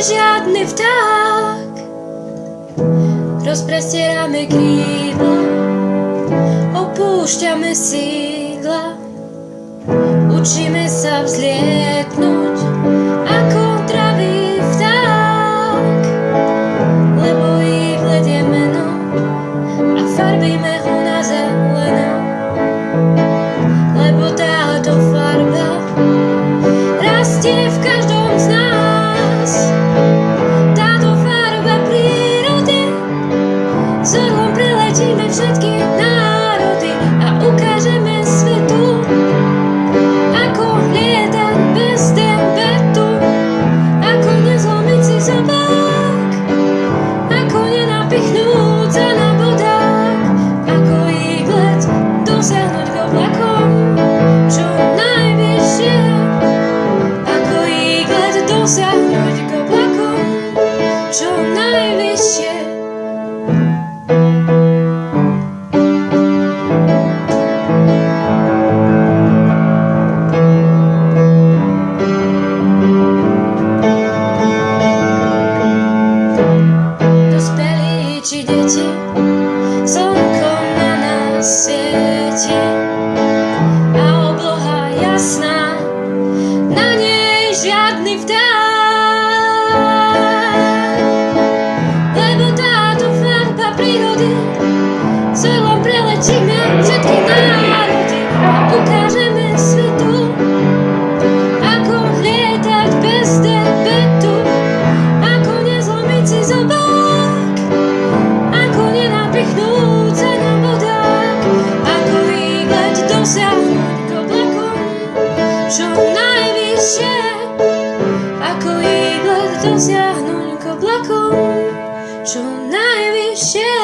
žiadny vták. Rozprestierame krídla, opúšťame sídla, učíme sa vzlietnúť ako dravý vták, lebo ich let je meno a farbíme ho na zeleno, lebo táto farba rastie v každom z nás. Táto farba prírody, s orlom preletíme všetky národy a ukážeme svetu, ako lietať bez debetu, ako nezlomiť si zobák, ako nenapichnúť sa na bodák, ako iglet dosiahnuť k oblakom čo najvyššie, ako iglet dosiahnuť k oblakom čo najvyššie. Dospelí či deti, slnko na nás svieti a obloha jasná, na nej žiadny vták, lebo táto farba prírody, s orlom preletíme všetky národy a ukážeme svetu, ako lietať bez debetu, ako nezlomiť si zobák, ako nenapichnúť sa na bodák, ako iglet dosiahnuť k oblakom čo najvyššie, ako iglet dosiahnuť k oblakom čo najvyššie.